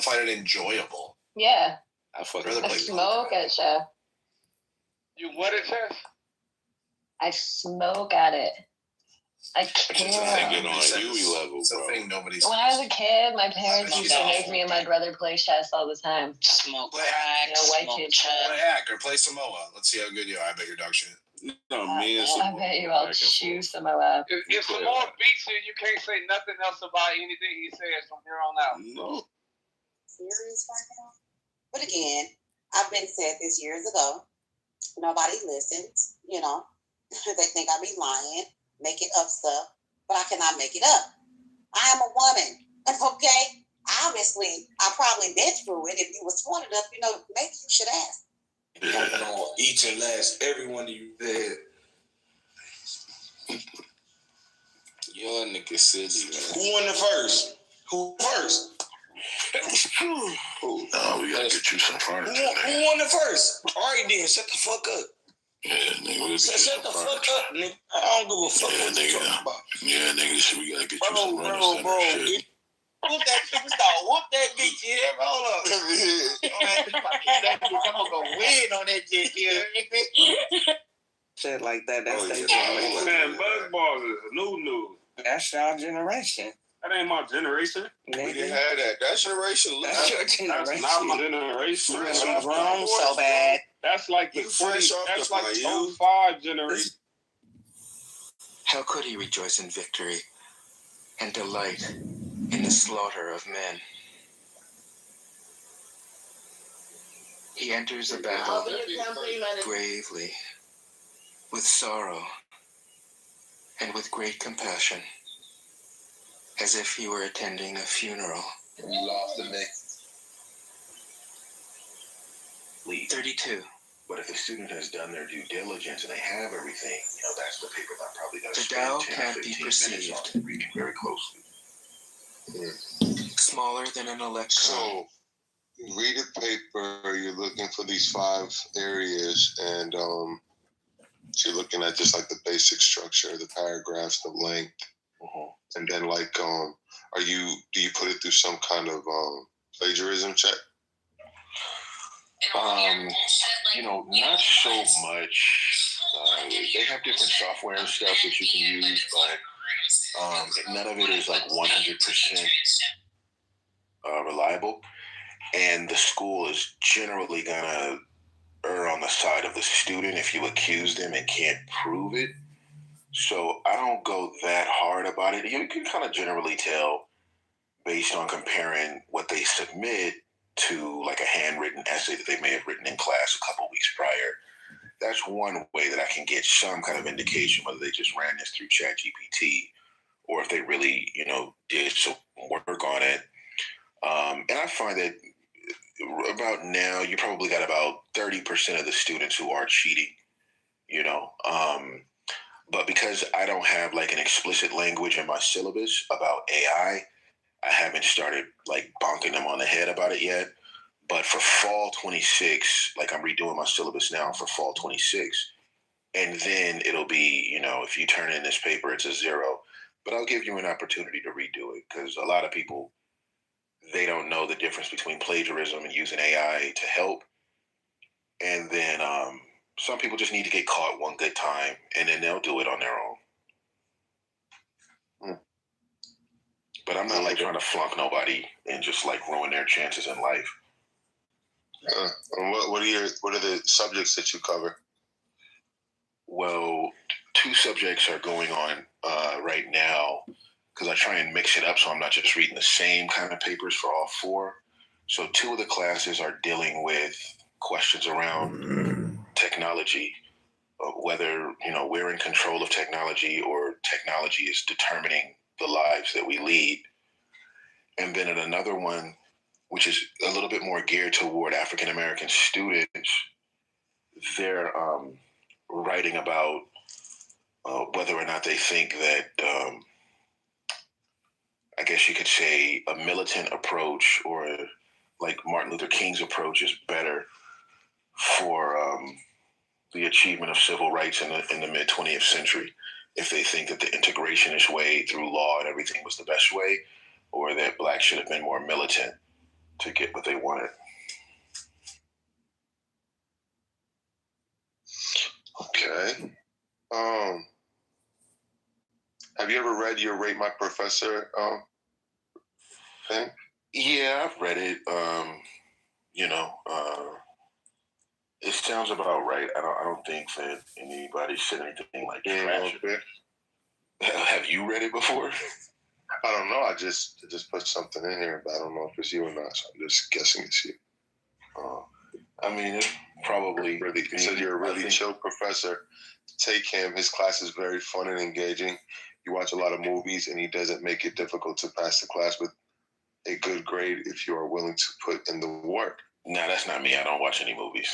find it enjoyable. Yeah. I smoke at chess. You what at chess? I smoke at it. I can't. It's a thing on Huey level, It's a bro. thing nobody's. When I was a kid, my parents used to make me and my brother play chess all the time. Smoke crack, white smoke kid chess. Play hack or play Samoa. Let's see how good you are. I bet you're dog shit. No, man. I bet you I'll chew some of that. If Samoa beats you, you can't say nothing else about anything he says from here on out. No. Serious right now? But again, I've been said this years ago. Nobody listens, you know. They think I be lying, making up stuff, but I cannot make it up. I am a woman, okay? Obviously, I probably been through it. If you was smart enough, you know, maybe you should ask. Jumping on each and last every one of you there. Young nigga silly, man. Who won the first? Who first? No, we gotta get you some furniture. Who won the first? All right, then, shut the fuck up. Yeah, nigga, we'll Shut the fuck up, nigga. I don't give a fuck what you talking about. Yeah, nigga, shit, we gotta get you some Bro. shit. Whoop that superstar. Whoop that bitch here. Hold up. I'm gonna go win on that shit here. Shit like that. That's Man, Buzzballs is new. That's our generation. That ain't my generation. We didn't have that. That generation. That's your That's generation. not my generation. I'm grown so bad. That's like the You fresh off that's the like fire. 05 generation. How could he rejoice in victory and delight in the slaughter of men? He enters a battle bravely, with sorrow, and with great compassion, as if he were attending a funeral. We lost the neck. 32. But if the student has done their due diligence and they have everything, that's the paper that I'm probably going to The spend Tao 10 can't or be 15 minutes on perceived. reading very closely. Smaller than an electron. So, read a paper, you're looking for these 5 areas, and so you're looking at just like the basic structure, the paragraphs, the length, and then like, do you put it through some kind of plagiarism check? Not so much. They have different software and stuff that you can use, but none of it is like 100% reliable. And the school is generally gonna err on the side of the student if you accuse them and can't prove it. So I don't go that hard about it. You can kind of generally tell based on comparing what they submit to like a handwritten essay that they may have written in class a couple weeks prior. That's one way that I can get some kind of indication whether they just ran this through ChatGPT or if they really, did some work on it. And I find that about now, you probably got about 30% of the students who are cheating, but because I don't have like an explicit language in my syllabus about AI, I haven't started like bonking them on the head about it yet. But for fall 26, like I'm redoing my syllabus now for fall 26. And then it'll be, if you turn in this paper, it's a 0. But I'll give you an opportunity to redo it because a lot of people, they don't know the difference between plagiarism and using AI to help. And then some people just need to get caught one good time and then they'll do it on their own. But I'm not like trying to flunk nobody and just like ruin their chances in life. What are the subjects that you cover? Well, 2 subjects are going on right now because I try and mix it up so I'm not just reading the same kind of papers for all 4. So 2 of the classes are dealing with questions around technology, whether, we're in control of technology or technology is determining the lives that we lead. And then in another one, which is a little bit more geared toward African-American students, they're writing about whether or not they think that, I guess you could say, a militant approach or like Martin Luther King's approach is better for the achievement of civil rights in the mid-20th century. If they think that the integrationist way through law and everything was the best way, or that Blacks should have been more militant. to get what they wanted. Okay. Have you ever read your Rate My Professor thing? Yeah, I've read it. It sounds about right. I don't think that anybody said anything like trash. Have you read it before? I don't know. I just put something in here, but I don't know if it's you or not. So I'm just guessing it's you. I mean, it's probably Really, he said you're a really chill professor. Take him. His class is very fun and engaging. You watch a lot of movies, and he doesn't make it difficult to pass the class with a good grade if you are willing to put in the work. No, that's not me. I don't watch any movies.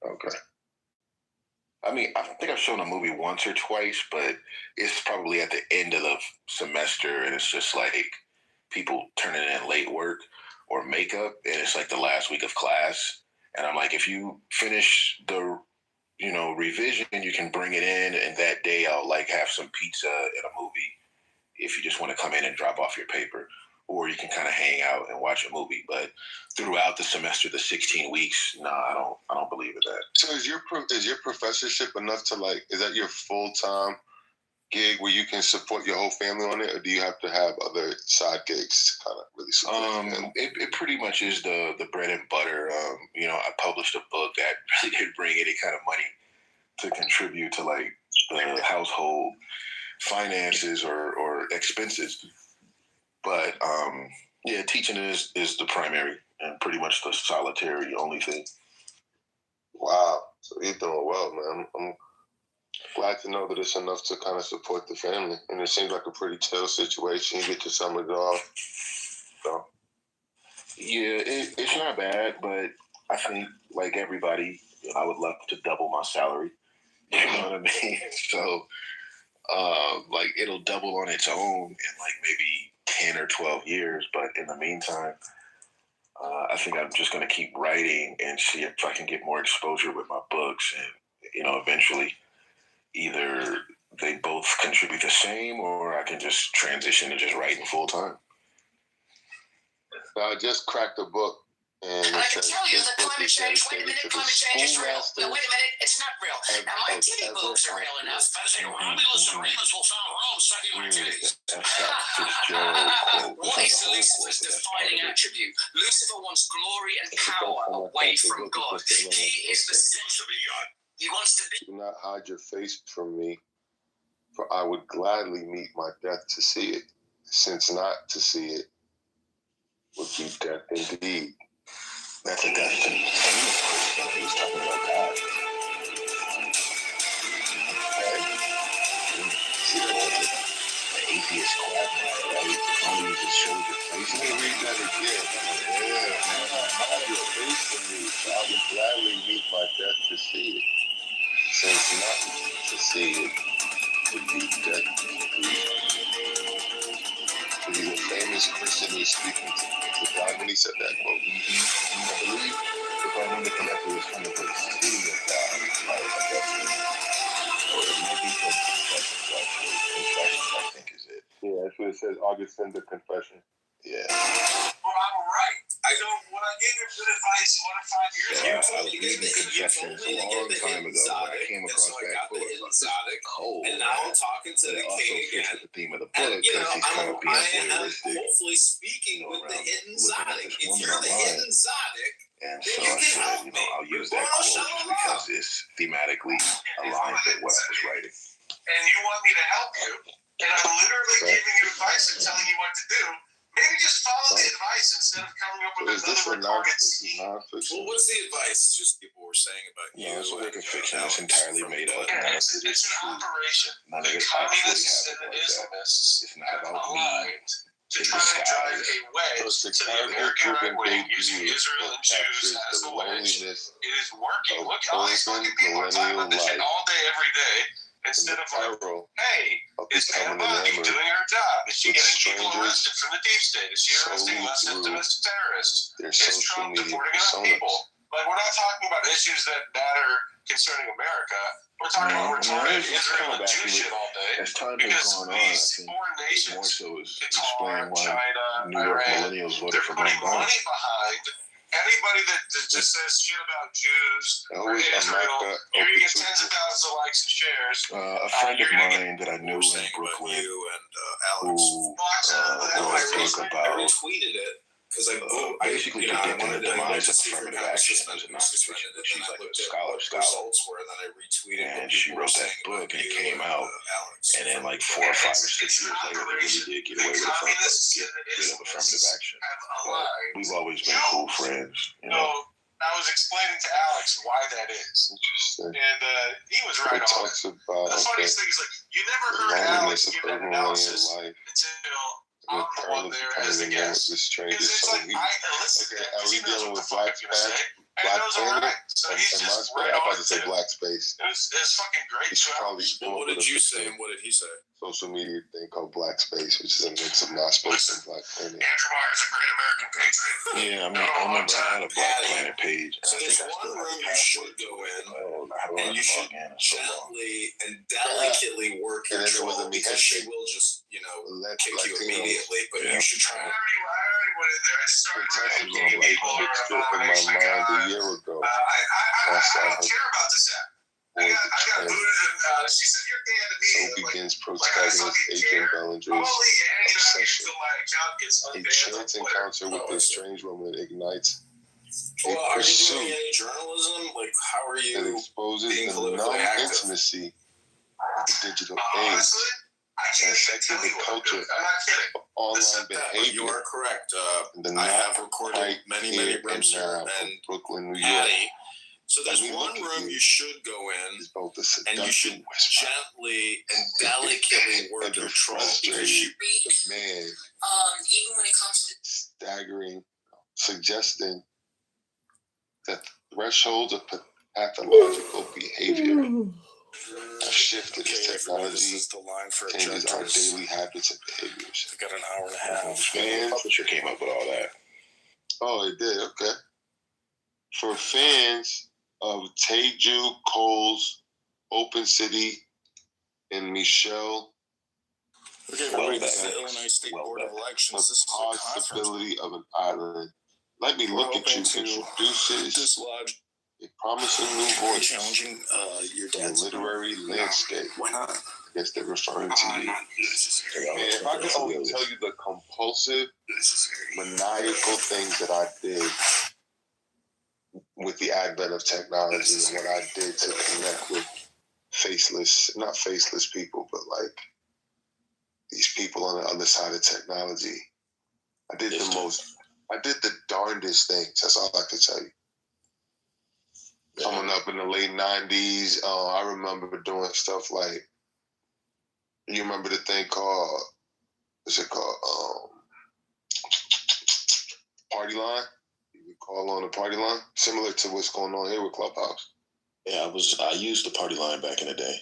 Okay. I mean, I think I've shown a movie once or twice, but it's probably at the end of the semester, and it's just like people turning in late work or makeup, and it's like the last week of class. And I'm like, if you finish the, revision, you can bring it in, and that day I'll like have some pizza and a movie if you just want to come in and drop off your paper. Or you can kind of hang out and watch a movie. But throughout the semester, the 16 weeks, I don't believe in that. So is your professorship enough to is that your full-time gig where you can support your whole family on it, or do you have to have other side gigs to kind of really support it pretty much is the bread and butter. I published a book that really didn't bring any kind of money to contribute to like the household finances or expenses. But teaching is the primary and pretty much the solitary only thing. Wow. So you're doing well, man. I'm glad to know that it's enough to kind of support the family. And it seems like a pretty chill situation. You get your summers off. So. Yeah, it's not bad, but I think like everybody, I would love to double my salary. You know what I mean? So it'll double on its own in like maybe 10 or 12 years. But in the meantime, I think I'm just going to keep writing and see if I can get more exposure with my books. And, eventually either they both contribute the same or I can just transition to just writing full time. I just cracked a book. And I can tell you that climate change, wait a minute, climate change is real. No, wait a minute, it's not real. Now, my titty boobs are real enough, but they Romulus and Remus will found Rome sucking my titties. What is Lucifer's defining attribute? Lucifer wants glory and power away from God. He is the sense of God. He wants to be. Do not hide your face from me, for I would gladly meet my death to see it, since not to see it would be death indeed. That's a destiny. He was talking about God. The atheist quagmire, right? Only you just showed your face. Let me read that again. Hide your face from me, for I would gladly meet my death to see it, since not to see it would be death indeed. So he's a famous Christian who was speaking to God when he said that quote. I believe, if I remember correctly, it's from the city of God, like Augustine, or it might be from Confessions, actually. Confessions, I think, is it. Yeah, that's what it says, Augustine the Confession. Yeah. Well, I'm right. When I gave you good advice 4 to 5 years ago, I was reading Confessions a long time ago when I came across that book. It's cold. and now I'm talking to But the it also king fits again. with the theme of the book because he's kind of being voyeuristic. Hopefully speaking with the hidden looking at Zodic. this If woman you're the online. hidden Zodic, And then so you I can said, help me. I'll use that quote just because it's thematically aligned with what I was writing. and you want me to help you, and I'm literally giving you advice and telling you what to do, maybe just follow the advice instead of coming up with another retarded scheme. Non-fiction? Well, what's the advice? Just people were saying about you. No, it's a work of fiction. It's entirely made up. Yeah, it's an operation. None of The it actually communists and happened the like that. Islamists It's not have about me. aligned to try to drive a wedge So it's to a the American right wing character-driven using view Israel that and Jews captures as the the wedge. loneliness It is working. of Look, all these urban fucking people are talking about this shit millennial all day, every day, and instead the of like, peril hey, of is Anna becoming Bundy enamored doing her job? Is she with getting people strangers arrested from the deep state? Is she arresting solely less through domestic terrorists? their Is social Trump media deporting enough personas. people? Like, we're not talking about issues that matter concerning America. We're talking about retarded Israel and Jew shit all day. As time has Because gone on, I these think foreign more nations, so is Qatar, explaining why China, New York Iran, millennials voted they're for putting Biden. money behind anybody that just says shit about Jews or Israel. You're gonna get tens of thousands of likes and shares. A friend of mine that I knew in Brooklyn who spoke about retweeted it because basically predicting the demise of affirmative action as a nonfiction. She's like a scholar, and she wrote that book, and it came out, and then like 4 or 5 or 6 years later, they really did get away with affirmative action. But we've always been cool friends, you know. I was explaining to Alex why that is. Interesting. And he was right on it. The funniest thing is, like, you never heard Alex give an analysis until I'm the one there as the guest. Because it's like, I listen. Are we dealing with Black Panther? and Black those are right. So and he's just MySpace? right I'm on about to say it. Black Space. It was fucking great. He should probably Well, what did you say and what did he say? social media thing called Black Space, which is a mix of MySpace and Black Planet. Andrew Myers, a great American patriot. Yeah, I mean, I remember I had a Black Planet page. So there's one room you should go in, and you should gently and delicately work your troll because she will just, kick you immediately. But you should try. I already went in there. I started Texas was like mixed up in my mind a year ago. I don't care about this app. I got booted and she said, "You're dead to me." So begins protagonist Agent Bellinger's obsession. A chance encounter with this strange woman ignites Well, a are you doing pursuit any journalism? Like, how are that you exposes being the politically active? non-intimacy of the digital age, Honestly, I can't even dissecting tell the you what I'm culture doing. I'm not kidding. of online But you behavior are correct. and the I have not recorded quite many here rooms and here, now of and Brooklyn, New York. Patty. So there's When we one look at room you, you should go in, is both a and you should seductive whisper gently and delicately work and your a troll because frustrated she man Even when it comes to staggering, suggesting that the thresholds of pathological behavior have shifted as technology the line for changes our objectors. daily habits and behaviors. We've got an hour and a half. The Fans, publisher came up with all that. oh, it did, okay. For fans of Teju Cole's Open City and Michelle, Okay, Well, well, this is that- the Illinois State well, Board of the Elections. This is a conference. possibility of an island. Let me We're look at hoping you to introduces dislodge a promising new voice challenging your in the dad's literary landscape. Why not? I guess they're referring to you. Not necessary. And if I could only tell you the compulsive, maniacal things that I did with the advent of technology and what I did to connect with not faceless people, but like these people on the other side of technology. I did the darndest things. That's all I can tell you. Coming up in the late 90s, I remember doing stuff like, you remember the thing called, what's it called? Party line? You could call on the party line, similar to what's going on here with Clubhouse. Yeah, I used the party line back in the day.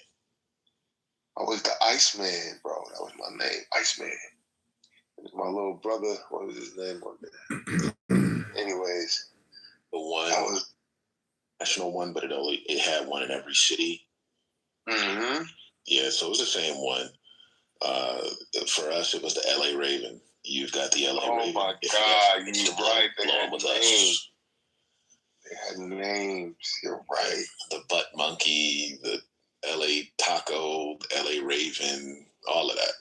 I was the Iceman, bro. That was my name, Iceman. My little brother, what was his name one day? Anyways, The one that was. national one, but it had one in every city. Mm-hmm. Yeah, so it was the same one. For us, it was the LA Raven. You've got the LA Oh Raven. my If God, you you're got to right. They blow had with names. us. They had names. You're right. The Butt Monkey, the LA Taco, LA Raven, all of that.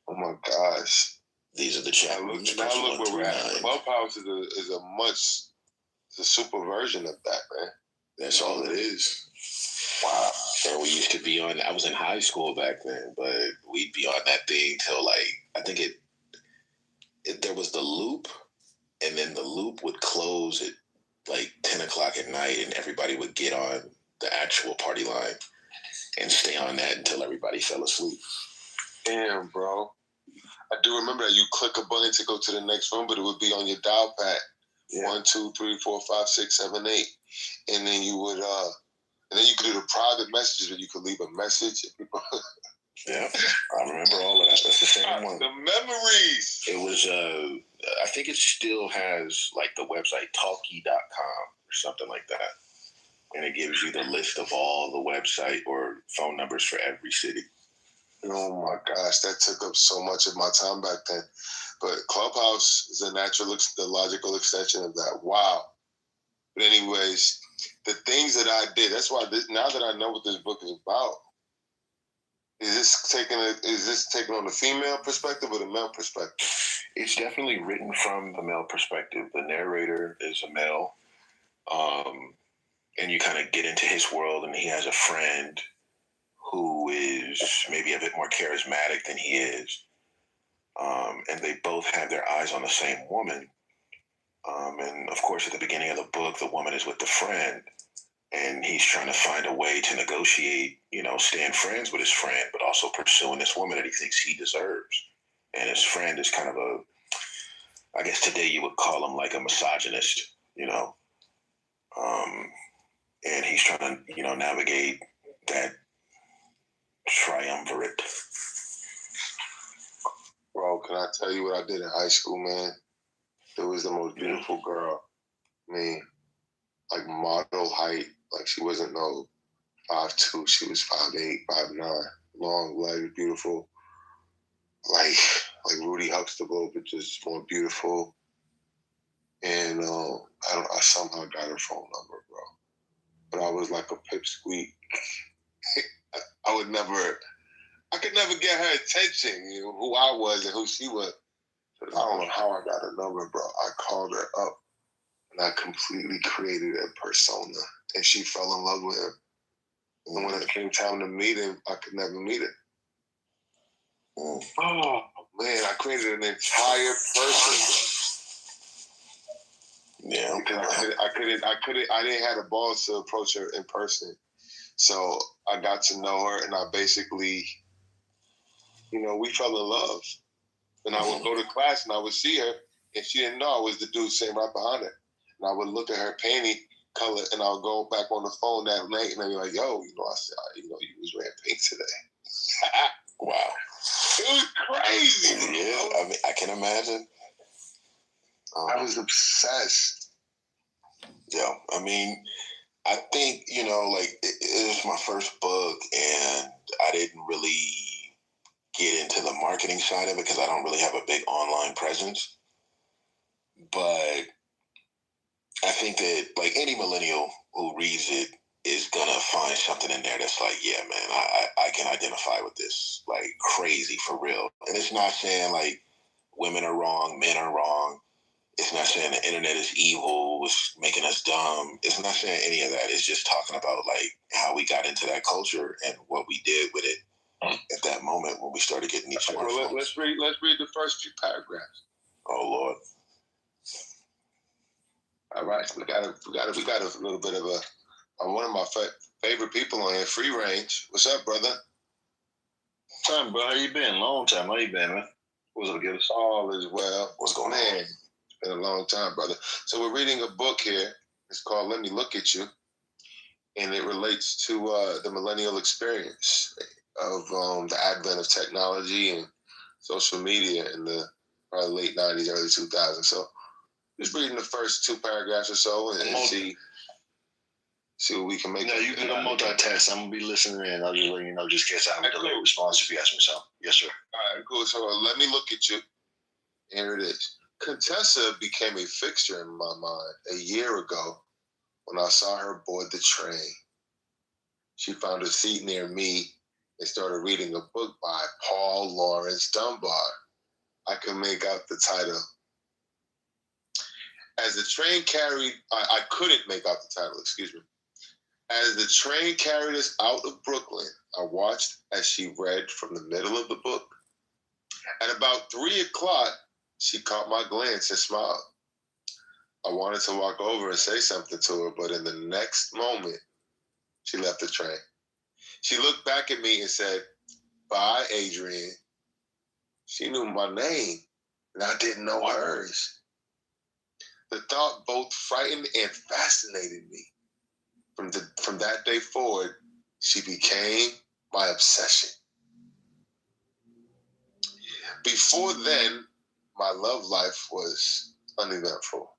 Oh my gosh. These are the chat rooms. Now look where we're at. Clubhouse is a super version of that, man. That's all it is. Wow. And we used to be on, I was in high school back then, but we'd be on that thing till like, I think there was the loop, and then the loop would close at like 10 o'clock at night, and everybody would get on the actual party line and stay on that until everybody fell asleep. Damn, bro. I do remember that you click a button to go to the next room, but it would be on your dial pad. Yeah. 1, 2, 3, 4, 5, 6, 7, 8. And then you would and then you could do the private messages where you could leave a message. Yeah, I remember all of that. That's the same one. The memories. It was, I think it still has like the website talkie.com or something like that. and it gives you the list of all the website or phone numbers for every city. Oh my gosh, that took up so much of my time back then. But Clubhouse is the logical extension of that. Wow. But anyways, the things that I did, that's why now that I know what this book is about, is this taking on the female perspective or the male perspective? It's definitely written from the male perspective. The narrator is a male. And you kind of get into his world, and he has a friend who is maybe a bit more charismatic than he is. And they both have their eyes on the same woman. And of course, at the beginning of the book, the woman is with the friend, and he's trying to find a way to negotiate, staying friends with his friend, but also pursuing this woman that he thinks he deserves. And his friend is kind of I guess today you would call him like a misogynist, and he's trying to, navigate that triumvirate. Bro, can I tell you what I did in high school, man? It was the most beautiful girl. I mean, like model height. Like she wasn't no 5'2", she was 5'8", 5'9", long legs, beautiful. Like Rudy Huxtable, but just more beautiful. And I somehow got her phone number, bro. But I was like a pipsqueak. I could never get her attention, who I was and who she was. But I don't know how I got her number, bro. I called her up and I completely created a persona, and she fell in love with him. And when it came time to meet him, I could never meet him. Oh man, I created an entire person. Yeah, because I didn't have the balls to approach her in person. So I got to know her, and I basically, we fell in love. And I would go to class, and I would see her, and she didn't know I was the dude sitting right behind her. And I would look at her panty color, and I would go back on the phone that night, and I'd be like, "Yo, I said, you was wearing pink today." Wow, it was crazy. Yeah, I mean, I can imagine. I was obsessed. Yeah, I mean, I think, it was my first book, and I didn't really get into the marketing side of it because I don't really have a big online presence. But I think that, like, any millennial who reads it is going to find something in there that's like, yeah, man, I can identify with this, like, crazy for real. And it's not saying, like, women are wrong, men are wrong. It's not saying the internet is evil, it's making us dumb. It's not saying any of that. It's just talking about, like, how we got into that culture and what we did with it at that moment when we started getting these smartphones. Well, let's read the first few paragraphs. Oh Lord! All right, we got a little bit of one of my favorite people on here, Free Range. What's up, brother? Time, bro. How you been? Long time. How you been, man? What's up, Gillis? All is well. What's going on? It's been a long time, brother. So we're reading a book here. It's called "Let Me Look at You," and it relates to the millennial experience of the advent of technology and social media in the probably late 90s, early 2000s. So just reading the first 2 paragraphs or so and see what we can make. No, you can multitask. I'm going to be listening in. I'll just let you know, just get out with a little response if you ask me so. Yes, sir. All right, cool. So let me look at you. Here it is. Contessa became a fixture in my mind a year ago when I saw her board the train. She found a seat near me and started reading a book by Paul Laurence Dunbar. I could make out the title. As the train I couldn't make out the title, excuse me. As the train carried us out of Brooklyn, I watched as she read from the middle of the book. At about 3 o'clock, she caught my glance and smiled. I wanted to walk over and say something to her, but in the next moment, she left the train. She looked back at me and said, "Bye, Adrian." She knew my name, and I didn't know hers. The thought both frightened and fascinated me. From that day forward, she became my obsession. Before then, my love life was uneventful.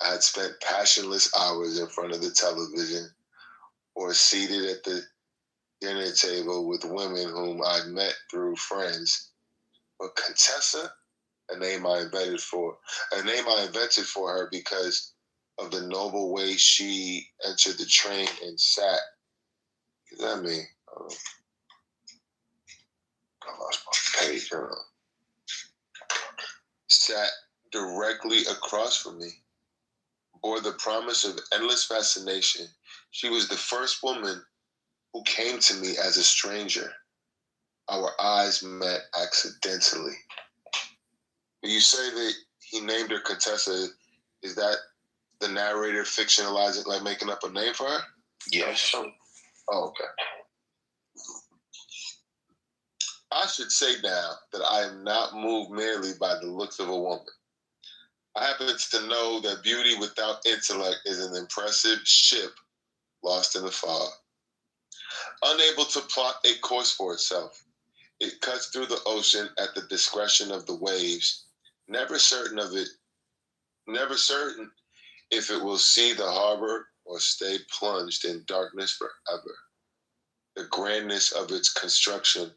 I had spent passionless hours in front of the television or seated at the dinner table with women whom I'd met through friends. But Contessa, a name I invented for her because of the noble way she entered the train and sat. What does that mean? I lost my page. Hold on. Sat directly across from me. Bore the promise of endless fascination. She was the first woman who came to me as a stranger. Our eyes met accidentally. You say that he named her Contessa. Is that the narrator fictionalizing, like making up a name for her? Yes. Oh, okay. I should say now that I am not moved merely by the looks of a woman. I happen to know that beauty without intellect is an impressive ship lost in the fog. Unable to plot a course for itself, it cuts through the ocean at the discretion of the waves, never certain if it will see the harbor or stay plunged in darkness forever. The grandness of its construction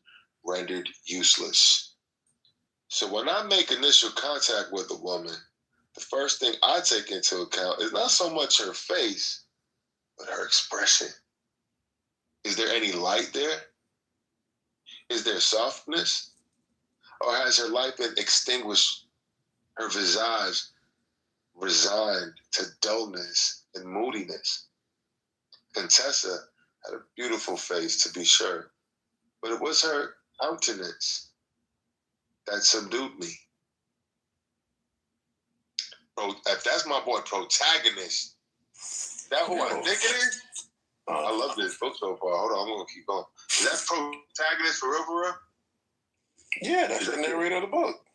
rendered useless. So when I make initial contact with a woman, the first thing I take into account is not so much her face, but her expression. Is there any light there? Is there softness? Or has her light been extinguished, her visage resigned to dullness and moodiness? Contessa had a beautiful face, to be sure, but it was her countenance that subdued me. If that's my boy Protagonist, that who I think it is? I love this book so far. Hold on, I'm going to keep going. Is that Protagonist for real, for real? Yeah, that's the narrator of the book.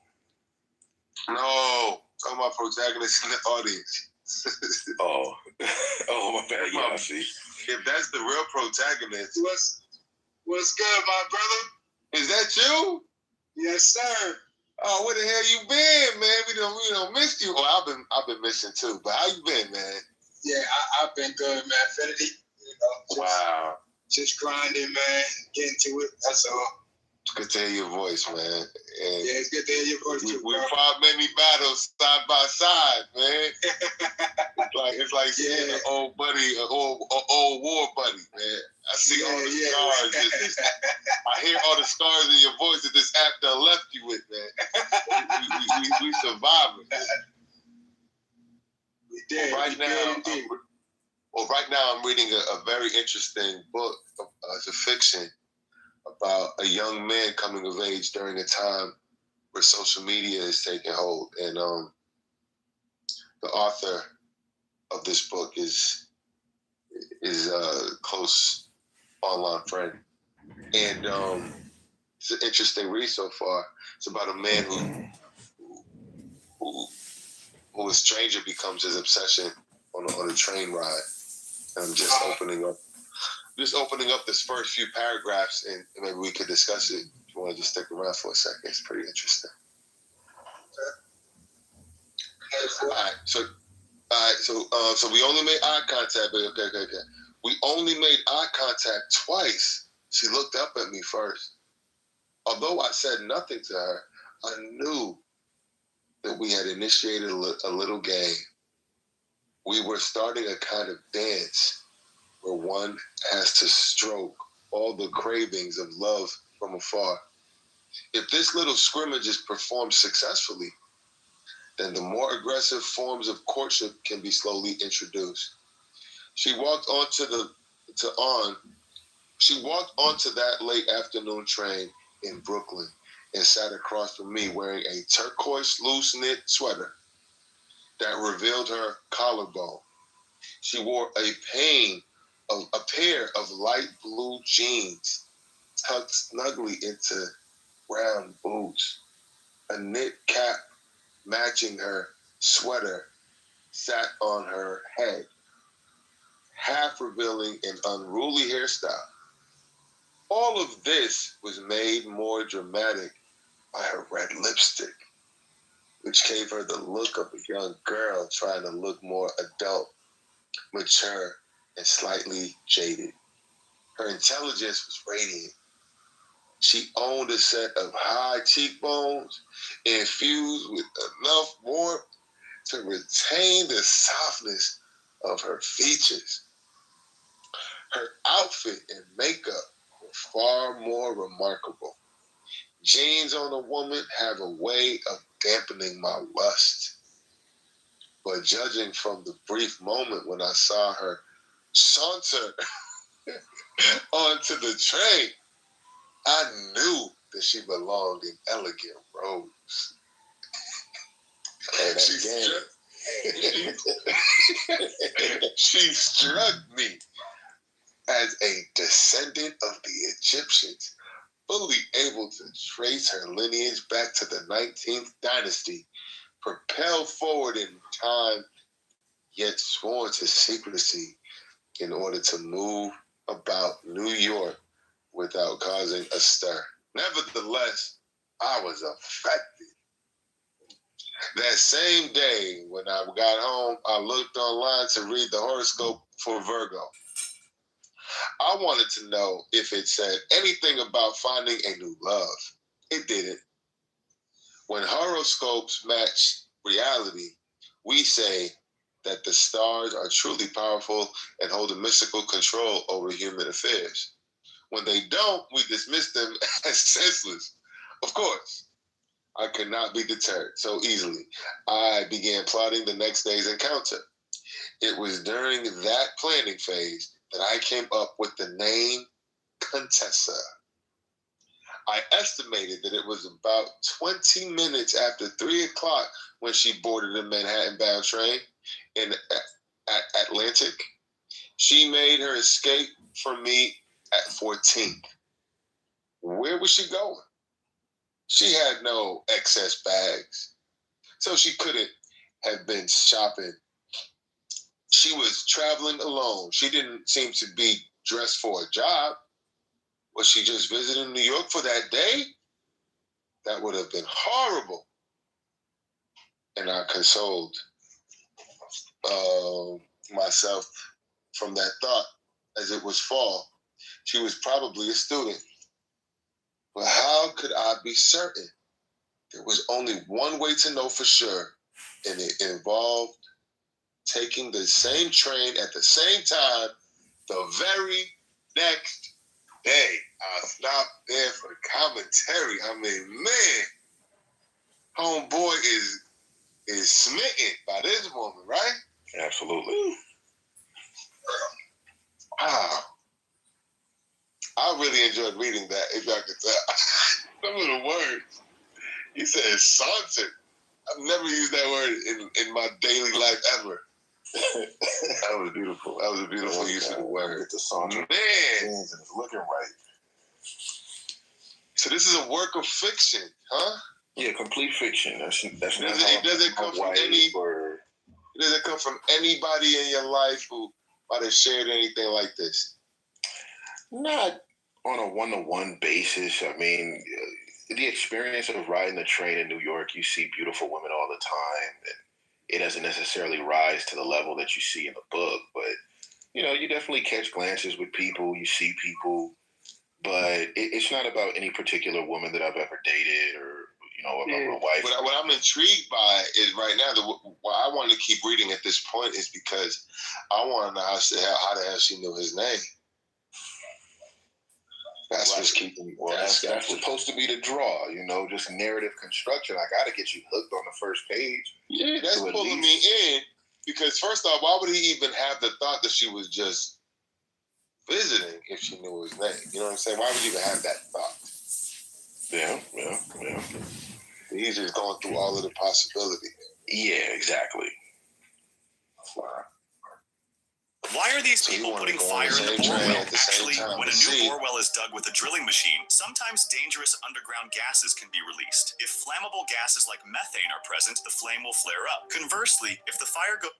No, talking about Protagonist in the audience. Oh, my bad. Yeah, I see. If that's the real Protagonist. What's good, my brother? Is that you? Yes, sir. Oh, where the hell you been, man? We don't missed you. Oh, I've been missing too. But how you been, man? Yeah, I've been good, man. Infinity, Wow. Just grinding, man. Getting to it. That's all. It's good to hear your voice, man. And yeah, it's good to hear your voice too. We fought many battles side by side, man. it's like seeing an old buddy, an old war buddy, man. I see all the scars. I hear all the scars in your voice that this app done left you with, man. We surviving. We did. Right now, I'm reading a very interesting book. It's a fiction about a young man coming of age during a time where social media is taking hold. And the author of this book is a close online friend. And it's an interesting read so far. It's about a man who a stranger becomes his obsession on a train ride. And I'm just opening up this first few paragraphs, and maybe we could discuss it. If you want to just stick around for a second, it's pretty interesting. All right, so we only made eye contact. Okay. We only made eye contact twice. She looked up at me first. Although I said nothing to her, I knew that we had initiated a little game. We were starting a kind of dance where one has to stroke all the cravings of love from afar. If this little scrimmage is performed successfully, then the more aggressive forms of courtship can be slowly introduced. She walked onto that late afternoon train in Brooklyn and sat across from me wearing a turquoise loose knit sweater that revealed her collarbone. She wore a pair of light blue jeans tucked snugly into brown boots. A knit cap matching her sweater sat on her head, half revealing an unruly hairstyle. All of this was made more dramatic by her red lipstick. which gave her the look of a young girl trying to look more adult, mature, and slightly jaded. Her intelligence was radiant. She owned a set of high cheekbones infused with enough warmth to retain the softness of her features. Her outfit and makeup were far more remarkable. Jeans on a woman have a way of dampening my lust. But judging from the brief moment when I saw her saunter onto the train, I knew that she belonged in elegant robes. She struck me as a descendant of the Egyptians, fully able to trace her lineage back to the 19th dynasty, propelled forward in time, yet sworn to secrecy in order to move about New York without causing a stir. Nevertheless, I was affected. That same day, when I got home, I looked online to read the horoscope for Virgo. I wanted to know if it said anything about finding a new love. It didn't. When horoscopes match reality, we say that the stars are truly powerful and hold a mystical control over human affairs. When they don't, we dismiss them as senseless. Of course, I could not be deterred so easily. I began plotting the next day's encounter. It was during that planning phase that I came up with the name Contessa. I estimated that it was about 20 minutes after 3 o'clock when she boarded a Manhattan-bound train at Atlantic. She made her escape from me at 14th. Where was she going? She had no excess bags, so she couldn't have been shopping. She was traveling alone. She didn't seem to be dressed for a job. Was she just visiting New York for that day? That would have been horrible. And I consoled myself from that thought as it was fall. She was probably a student. But how could I be certain? There was only one way to know for sure, and it involved taking the same train at the same time the very next day. I stopped there for commentary. I mean, man, homeboy is smitten by this woman, right? Absolutely. Wow. I really enjoyed reading that, if y'all could tell. Some of the words. He said saunter. I've never used that word in my daily life ever. That was beautiful. That was a beautiful use of the word. Get the saunter. Man. And it's looking right. So this is a work of fiction, huh? Yeah, complete fiction. That's not it doesn't come from it doesn't come from anybody in your life who might have shared anything like this. Not on a one-to-one basis. I mean, the experience of riding the train in New York, you see beautiful women all the time, and it doesn't necessarily rise to the level that you see in the book, but you definitely catch glances with people, you see people, but it's not about any particular woman that I've ever dated or about my wife. What I'm intrigued by is right now, why I want to keep reading at this point is because I want to know how the hell she knew his name. That's what's keeping me. Well, that's supposed to be the draw, just narrative construction. I got to get you hooked on the first page. Yeah, that's pulling me in because first off, why would he even have the thought that she was just visiting if she knew his name? You know what I'm saying? Why would you even have that thought? Yeah. He's just going through all of the possibilities. Yeah, exactly. Why are these people putting fire in the borewell? Actually, when a new borewell is dug with a drilling machine, sometimes dangerous underground gases can be released. If flammable gases like methane are present, the flame will flare up. Conversely, if the fire goes...